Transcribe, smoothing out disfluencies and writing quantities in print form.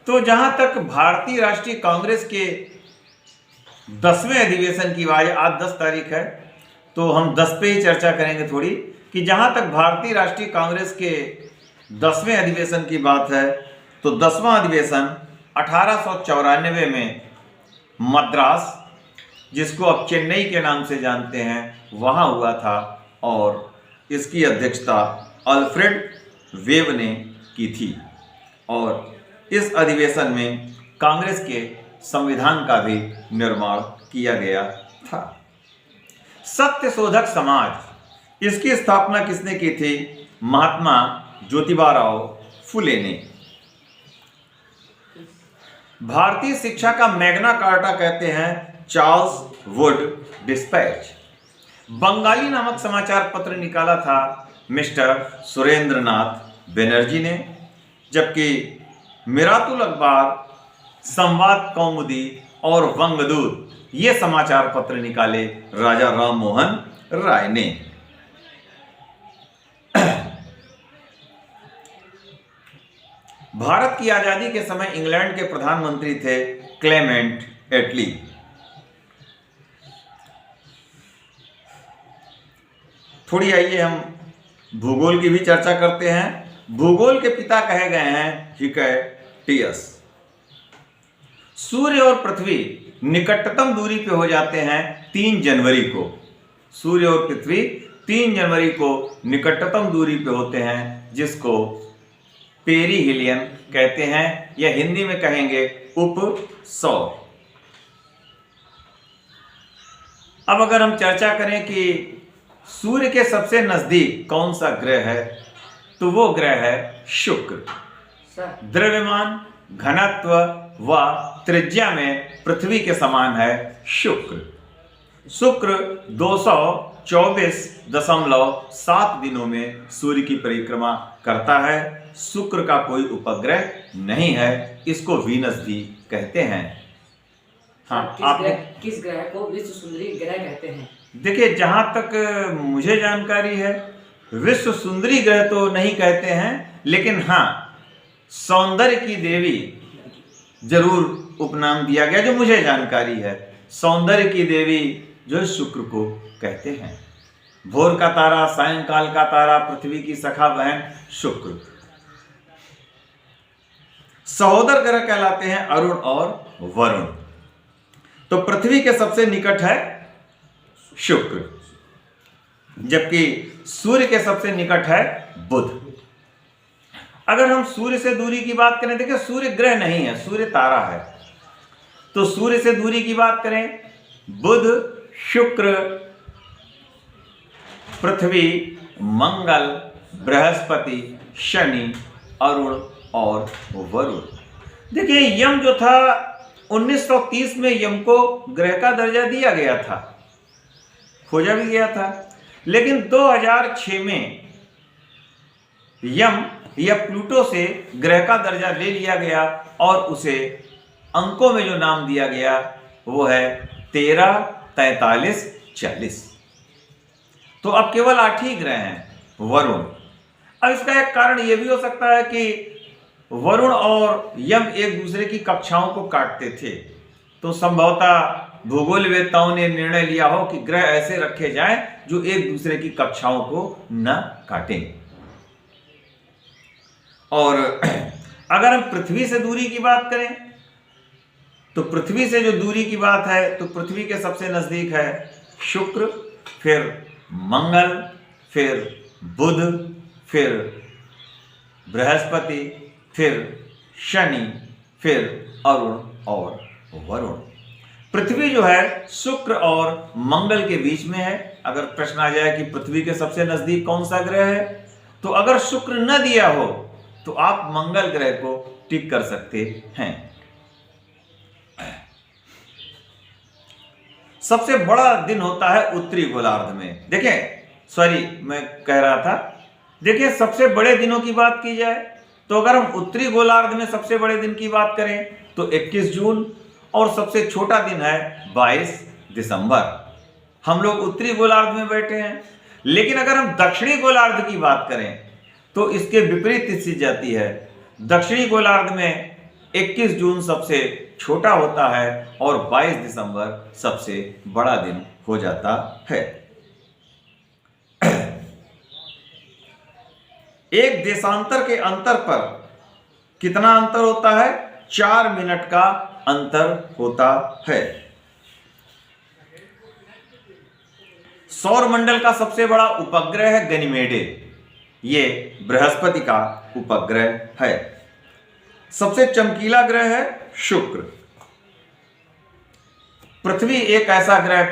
तो जहां तक भारतीय राष्ट्रीय कांग्रेस के 10वें अधिवेशन की बात, आज 10 तारीख है तो हम 10 पे ही चर्चा करेंगे थोड़ी, कि जहां तक भारतीय राष्ट्रीय कांग्रेस के 10वें अधिवेशन की बात है तो 10वां अधिवेशन 1894 में मद्रास, जिसको अब चेन्नई के नाम से जानते हैं, वहां हुआ था और इसकी अध्यक्षता अल्फ्रेड वेब ने की थी। और इस अधिवेशन में कांग्रेस के संविधान का भी निर्माण किया गया था। सत्य शोधक समाज, इसकी स्थापना किसने की थी? महात्मा ज्योतिबा फुले ने। भारतीय शिक्षा का मैग्ना कार्टा कहते हैं चार्ल्स वुड डिस्पैच। बंगाली नामक समाचार पत्र निकाला था मिस्टर सुरेंद्रनाथ बनर्जी ने, जबकि मिरातुल अखबार, संवाद कौमुदी और वंगदूत ये समाचार पत्र निकाले राजा राम मोहन राय ने। भारत की आजादी के समय इंग्लैंड के प्रधानमंत्री थे क्लेमेंट एटली। थोड़ी आइए हम भूगोल की भी चर्चा करते हैं। भूगोल के पिता कहे गए हैं हिकैटियस। सूर्य और पृथ्वी निकटतम दूरी पे हो जाते हैं 3 जनवरी को। सूर्य और पृथ्वी 3 जनवरी को निकटतम दूरी पे होते हैं, जिसको पेरीहिलियन कहते हैं, या हिंदी में कहेंगे उपसौर। अब अगर हम चर्चा करें कि सूर्य के सबसे नजदीक कौन सा ग्रह है, तो वो ग्रह है शुक्र। द्रव्यमान, घनत्व व त्रिज्या में पृथ्वी के समान है शुक्र। शुक्र 224.7 दिनों में सूर्य की परिक्रमा करता है। शुक्र का कोई उपग्रह नहीं है, इसको वीनस भी कहते हैं। हाँ, किस ग्रह को विश्व सुंदरी ग्रह कहते हैं? देखिए, जहां तक मुझे जानकारी है विश्व सुंदरी ग्रह तो नहीं कहते हैं, लेकिन हाँ सौंदर्य की देवी जरूर उपनाम दिया गया, जो मुझे जानकारी है। सौंदर्य की देवी जो शुक्र को कहते हैं। भोर का तारा, सायंकाल का तारा, पृथ्वी की सखा बहन शुक्र। सहोदर ग्रह कहलाते हैं अरुण और वरुण। तो पृथ्वी के सबसे निकट है शुक्र, जबकि सूर्य के सबसे निकट है बुध। अगर हम सूर्य से दूरी की बात करें, देखिए सूर्य ग्रह नहीं है, सूर्य तारा है। तो सूर्य से दूरी की बात करें, बुध, शुक्र, पृथ्वी, मंगल, बृहस्पति, शनि, अरुण और वरुण। देखिए यम जो था 1930 में यम को ग्रह का दर्जा दिया गया था, खोजा भी गया था, लेकिन 2006 में यम या प्लूटो से ग्रह का दर्जा ले लिया गया और उसे अंकों में जो नाम दिया गया वो है 13, 43, 40। तो अब केवल 8 ही ग्रह हैं वरुण। अब इसका एक कारण यह भी हो सकता है कि वरुण और यम एक दूसरे की कक्षाओं को काटते थे, तो संभवतः भूगोलवेत्ताओं ने निर्णय लिया हो कि ग्रह ऐसे रखे जाएं जो एक दूसरे की कक्षाओं को न काटें। और अगर हम पृथ्वी से दूरी की बात करें, तो पृथ्वी से जो दूरी की बात है, तो पृथ्वी के सबसे नजदीक है शुक्र, फिर मंगल, फिर बुध, फिर बृहस्पति, फिर शनि, फिर अरुण और वरुण। पृथ्वी जो है शुक्र और मंगल के बीच में है। अगर प्रश्न आ जाए कि पृथ्वी के सबसे नजदीक कौन सा ग्रह है, तो अगर शुक्र न दिया हो तो आप मंगल ग्रह को टिक कर सकते हैं। सबसे बड़ा दिन होता है उत्तरी गोलार्ध में। मैं कह रहा था, देखिए सबसे बड़े दिनों की बात की जाए तो अगर हम उत्तरी गोलार्ध में सबसे बड़े दिन की बात करें तो 21 जून, और सबसे छोटा दिन है 22 दिसंबर। हम लोग उत्तरी गोलार्ध में बैठे हैं, लेकिन अगर हम दक्षिणी गोलार्ध की बात करें तो इसके विपरीत स्थिति जाती है। दक्षिणी गोलार्ध में 21 जून सबसे छोटा होता है और 22 दिसंबर सबसे बड़ा दिन हो जाता है। एक देशांतर के अंतर पर कितना अंतर होता है? 4 मिनट का अंतर होता है। सौर मंडल का सबसे बड़ा उपग्रह है गनीमेडे, ये बृहस्पति का उपग्रह है। सबसे चमकीला ग्रह है शुक्र। पृथ्वी एक ऐसा ग्रह